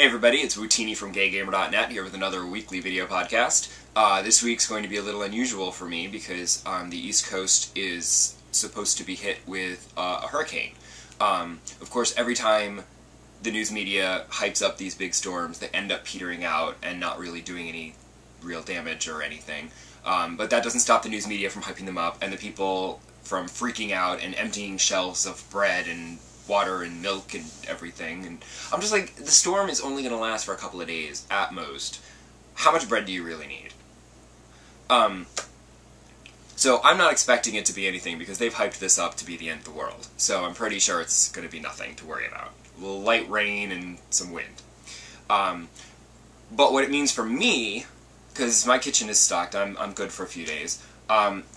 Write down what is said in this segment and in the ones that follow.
Hey everybody, it's Wootini from GayGamer.net here with another weekly video podcast. This week's going to be a little unusual for me because the East Coast is supposed to be hit with a hurricane. Of course, every time the news media hypes up these big storms, they end up petering out and not really doing any real damage or anything. But that doesn't stop the news media from hyping them up and the people from freaking out and emptying shelves of bread and water and milk and everything, and I'm just like, the storm is only going to last for a couple of days, at most. How much bread do you really need? So I'm not expecting it to be anything, because they've hyped this up to be the end of the world, so I'm pretty sure it's going to be nothing to worry about. A little light rain and some wind. But what it means for me, because my kitchen is stocked, I'm good for a few days,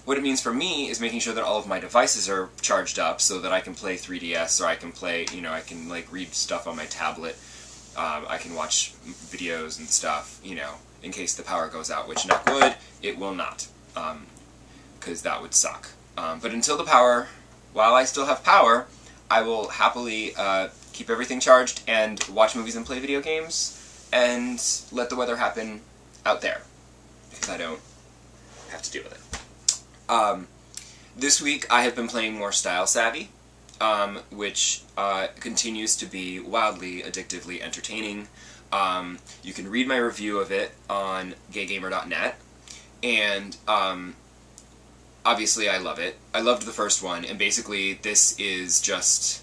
what it means for me is making sure that all of my devices are charged up so that I can play 3DS, or I can play, I can like read stuff on my tablet, I can watch videos and stuff, in case the power goes out, which, knock wood, it will not, because that would suck. But until the power, while I still have power, I will happily keep everything charged and watch movies and play video games, and let the weather happen out there, because I don't have to deal with it. This week I have been playing more Style Savvy, which continues to be wildly, addictively entertaining. You can read my review of it on GayGamer.net, and obviously I love it. I loved the first one, and basically this is just,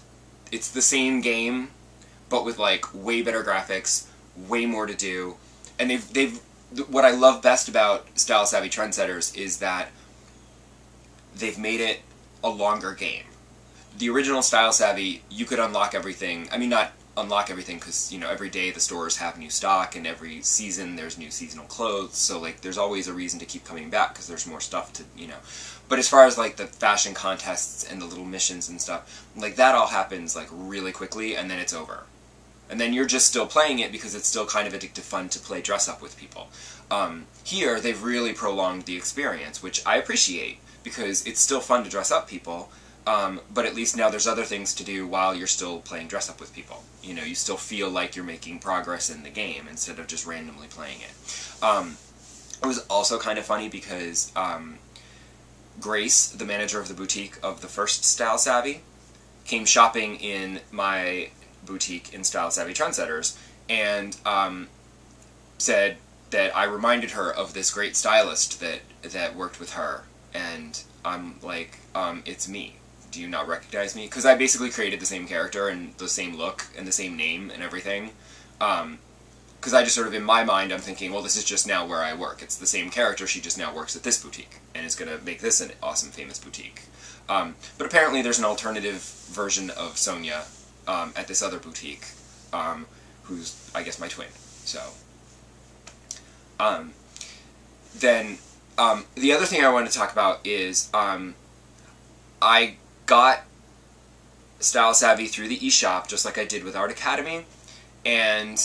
it's the same game, but with like way better graphics, way more to do, and what I love best about Style Savvy Trendsetters is that they've made it a longer game. The original Style Savvy, you could unlock everything. I mean, not unlock everything, because, every day the stores have new stock, and every season there's new seasonal clothes, so, like, there's always a reason to keep coming back, because there's more stuff to, But as far as, like, the fashion contests and the little missions and stuff, like, that all happens, like, really quickly, and then it's over. And then you're just still playing it because it's still kind of addictive fun to play dress-up with people. Here, they've really prolonged the experience, which I appreciate, because it's still fun to dress up people, but at least now there's other things to do while you're still playing dress up with people. You still feel like you're making progress in the game instead of just randomly playing it. It was also kind of funny because Grace, the manager of the boutique of the first Style Savvy, came shopping in my boutique in Style Savvy Trendsetters, and said that I reminded her of this great stylist that worked with her. And I'm like, it's me. Do you not recognize me? Because I basically created the same character and the same look and the same name and everything. Because I just sort of, in my mind, I'm thinking, well, this is just now where I work. It's the same character, she just now works at this boutique, and is going to make this an awesome, famous boutique. But apparently there's an alternative version of Sonia at this other boutique, who's, I guess, my twin. So, the other thing I wanted to talk about is, I got Style Savvy through the eShop, just like I did with Art Academy, and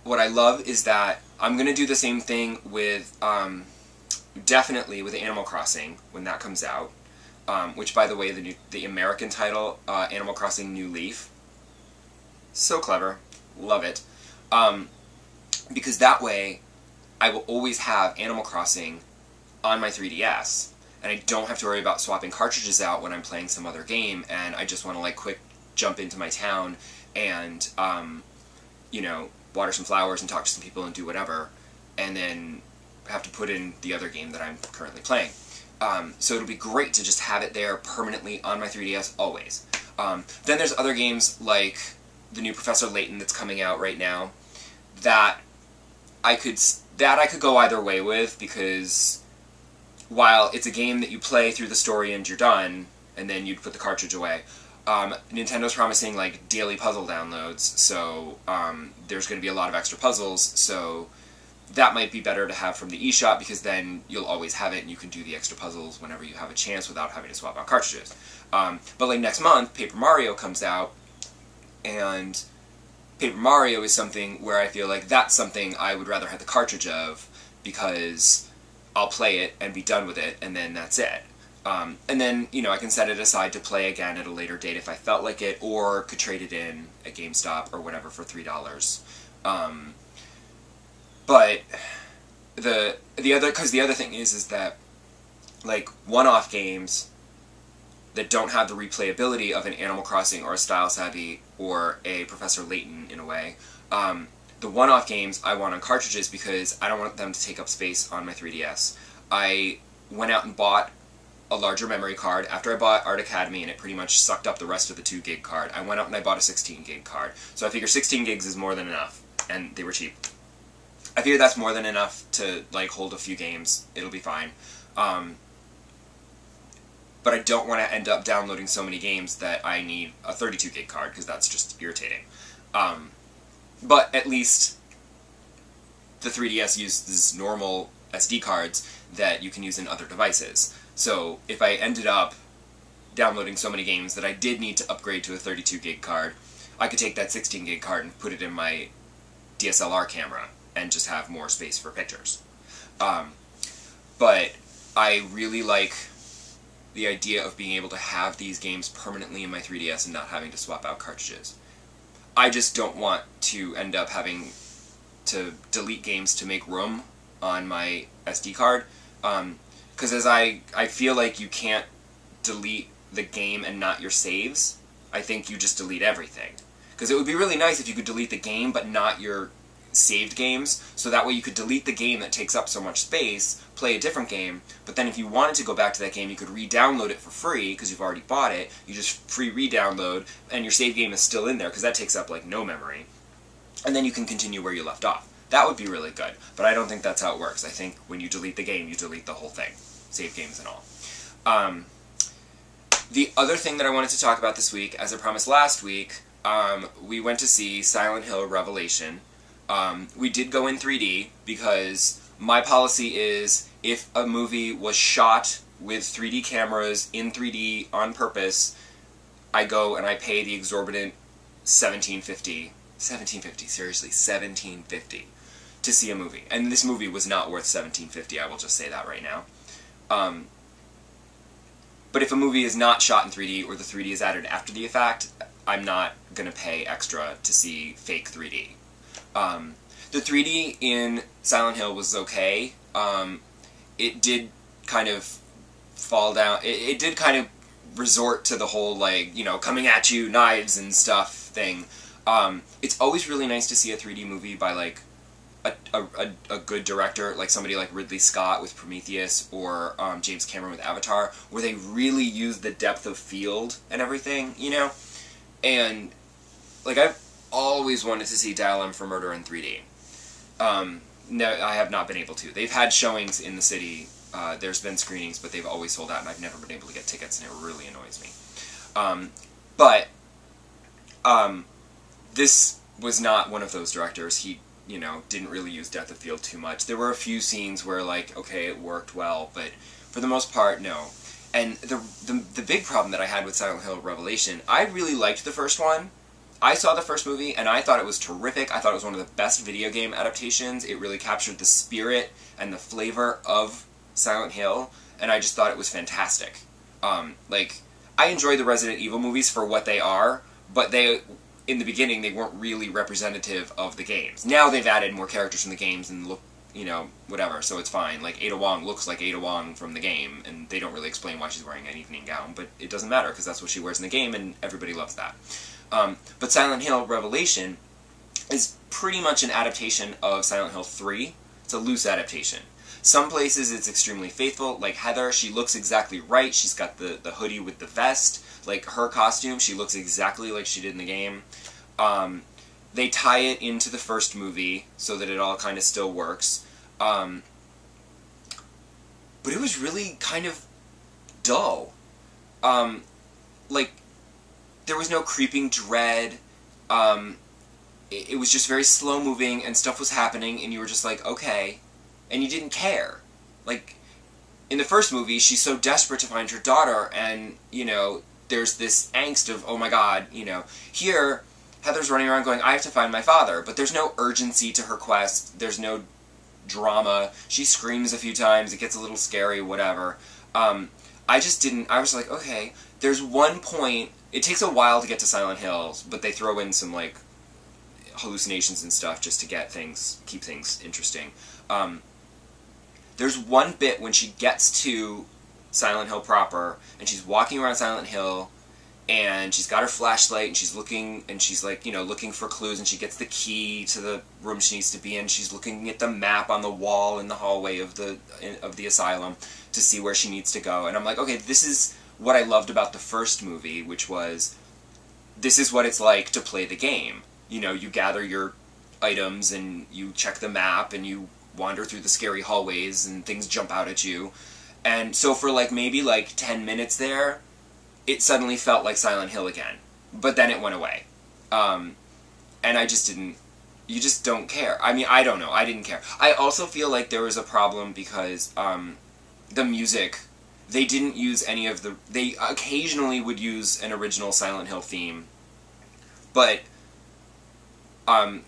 what I love is that I'm going to do the same thing with, definitely with Animal Crossing, when that comes out, which, by the way, the American title, Animal Crossing New Leaf, so clever, love it, because that way I will always have Animal Crossing on my 3DS, and I don't have to worry about swapping cartridges out when I'm playing some other game, and I just want to, like, quick jump into my town and, water some flowers and talk to some people and do whatever, and then have to put in the other game that I'm currently playing. So it'll be great to just have it there permanently on my 3DS, always. Then there's other games like the new Professor Layton that's coming out right now that I could go either way with, because while it's a game that you play through the story and you're done, and then you'd put the cartridge away, Nintendo's promising, like, daily puzzle downloads, so there's going to be a lot of extra puzzles, so that might be better to have from the eShop, because then you'll always have it and you can do the extra puzzles whenever you have a chance without having to swap out cartridges. But, like, next month, Paper Mario comes out, and Paper Mario is something where I feel like that's something I would rather have the cartridge of, because I'll play it and be done with it, and then that's it. And then, I can set it aside to play again at a later date if I felt like it, or could trade it in at GameStop or whatever for $3. But the other thing is that, like, one-off games that don't have the replayability of an Animal Crossing or a Style Savvy or a Professor Layton in a way, the one-off games I want on cartridges because I don't want them to take up space on my 3DS. I went out and bought a larger memory card. After I bought Art Academy and it pretty much sucked up the rest of the 2 gig card, I went out and I bought a 16 gig card. So I figure 16 gigs is more than enough, and they were cheap. I figure that's more than enough to, like, hold a few games. It'll be fine. But I don't want to end up downloading so many games that I need a 32 gig card, because that's just irritating. But at least the 3DS uses normal SD cards that you can use in other devices. So if I ended up downloading so many games that I did need to upgrade to a 32 gig card, I could take that 16 gig card and put it in my DSLR camera and just have more space for pictures. But I really like the idea of being able to have these games permanently in my 3DS and not having to swap out cartridges. I just don't want to end up having to delete games to make room on my SD card, because as I feel like you can't delete the game and not your saves. I think you just delete everything. Because it would be really nice if you could delete the game but not your saved games, so that way you could delete the game that takes up so much space, play a different game, but then if you wanted to go back to that game, you could re-download it for free, because you've already bought it, you just free re-download, and your save game is still in there, because that takes up, like, no memory. And then you can continue where you left off. That would be really good, but I don't think that's how it works. I think when you delete the game, you delete the whole thing. Save games and all. The other thing that I wanted to talk about this week, as I promised last week, we went to see Silent Hill Revelation. We did go in 3D, because my policy is, if a movie was shot with 3D cameras in 3D on purpose, I go and I pay the exorbitant $17.50, seriously, $17.50 to see a movie. And this movie was not worth $17.50, I will just say that right now. But if a movie is not shot in 3D, or the 3D is added after the fact, I'm not going to pay extra to see fake 3D. The 3D in Silent Hill was okay. It did kind of fall down. It did kind of resort to the whole, like, you know, coming at you, knives and stuff thing. It's always really nice to see a 3D movie by, like, a good director, like somebody like Ridley Scott with Prometheus, or James Cameron with Avatar, where they really use the depth of field and everything, you know? And, like, I've always wanted to see Dial M for Murder in 3D. No, I have not been able to. They've had showings in the city, there's been screenings, but they've always sold out, and I've never been able to get tickets, and it really annoys me. This was not one of those directors. He, you know, didn't really use depth of field too much. There were a few scenes where, like, okay, it worked well, but for the most part, no. And the big problem that I had with Silent Hill Revelation, I really liked the first one. I saw the first movie, and I thought it was terrific. I thought it was one of the best video game adaptations. It really captured the spirit and the flavor of Silent Hill, and I just thought it was fantastic. Like, I enjoy the Resident Evil movies for what they are, but they, in the beginning, they weren't really representative of the games. Now they've added more characters from the games and look, you know, whatever, so it's fine. Like, Ada Wong looks like Ada Wong from the game, and they don't really explain why she's wearing an evening gown, but it doesn't matter, because that's what she wears in the game, and everybody loves that. But Silent Hill Revelation is pretty much an adaptation of Silent Hill 3. It's a loose adaptation. Some places it's extremely faithful, like Heather, she looks exactly right, she's got the hoodie with the vest, like her costume, she looks exactly like she did in the game. They tie it into the first movie so that it all kind of still works. But it was really kind of dull. Like, there was no creeping dread. It was just very slow-moving, and stuff was happening, and you were just like, okay. And you didn't care. Like, in the first movie, she's so desperate to find her daughter, and, you know, there's this angst of, oh my god, you know. Here, Heather's running around going, I have to find my father, but there's no urgency to her quest, there's no drama, she screams a few times, it gets a little scary, whatever. I just didn't, I was like, okay, there's one point, it takes a while to get to Silent Hills, but they throw in some, like, hallucinations and stuff just to keep things interesting. There's one bit when she gets to Silent Hill proper, and she's walking around Silent Hill, and she's got her flashlight, and she's looking, and she's like, you know, looking for clues, and she gets the key to the room she needs to be in. She's looking at the map on the wall in the hallway of the asylum to see where she needs to go. And I'm like, okay, this is what I loved about the first movie, which was, this is what it's like to play the game. You know, you gather your items, and you check the map, and you wander through the scary hallways, and things jump out at you. And so for like maybe like 10 minutes there, it suddenly felt like Silent Hill again. But then it went away. And I just didn't... You just don't care. I mean, I don't know. I didn't care. I also feel like there was a problem because the music... They didn't use any of the... They occasionally would use an original Silent Hill theme. But... And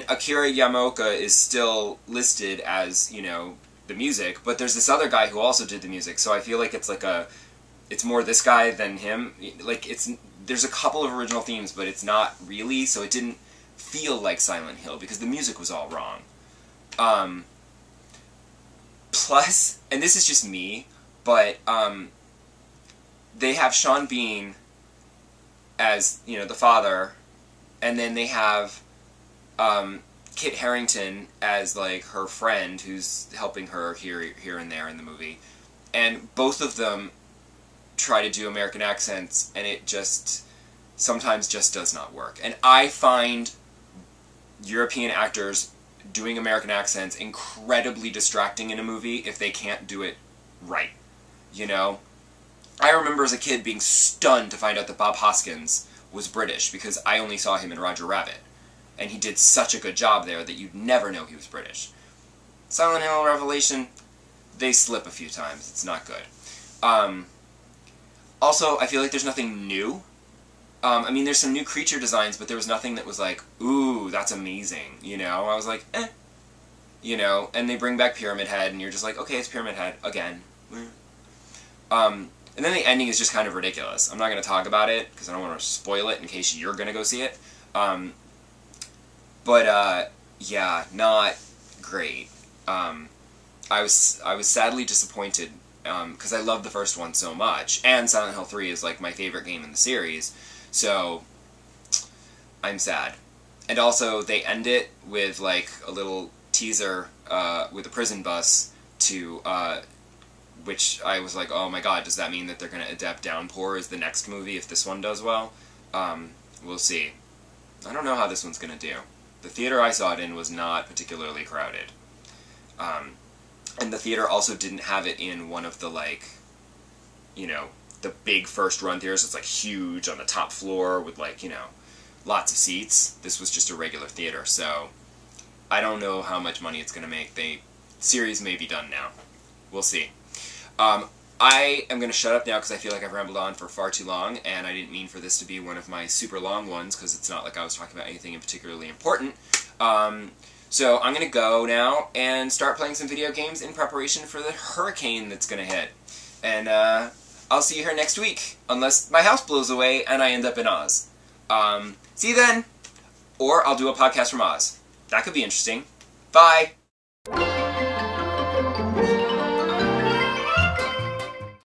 Akira Yamaoka is still listed as, you know, the music, but there's this other guy who also did the music, so I feel like it's like a... It's more this guy than him. Like, there's a couple of original themes, but it's not really, so it didn't feel like Silent Hill, because the music was all wrong. Plus, and this is just me, but, they have Sean Bean as, you know, the father, and then they have, Kit Harington as, like, her friend who's helping her here and there in the movie. And both of them try to do American accents, and it just sometimes just does not work. And I find European actors doing American accents incredibly distracting in a movie if they can't do it right. You know? I remember as a kid being stunned to find out that Bob Hoskins was British, because I only saw him in Roger Rabbit. And he did such a good job there that you'd never know he was British. Silent Hill Revelation, they slip a few times. It's not good. Also, I feel like there's nothing new. I mean, there's some new creature designs, but there was nothing that was like, ooh, that's amazing, you know? I was like, eh. You know, and they bring back Pyramid Head, and you're just like, okay, it's Pyramid Head, again. And then the ending is just kind of ridiculous. I'm not going to talk about it, because I don't want to spoil it in case you're going to go see it. Yeah, not great. I was sadly disappointed, because I loved the first one so much, and Silent Hill 3 is, like, my favorite game in the series, so I'm sad. And also, they end it with, like, a little teaser, with a prison bus to, which I was like, oh my god, does that mean that they're going to adapt Downpour as the next movie if this one does well? We'll see. I don't know how this one's going to do. The theater I saw it in was not particularly crowded. And the theater also didn't have it in one of the, like, you know, the big first-run theaters. It's, like, huge on the top floor with, like, you know, lots of seats. This was just a regular theater, so I don't know how much money it's going to make. The series may be done now. We'll see. I am going to shut up now because I feel like I've rambled on for far too long, and I didn't mean for this to be one of my super long ones, because it's not like I was talking about anything in particularly important. So I'm going to go now and start playing some video games in preparation for the hurricane that's going to hit. And I'll see you here next week, unless my house blows away and I end up in Oz. See you then! Or I'll do a podcast from Oz. That could be interesting. Bye!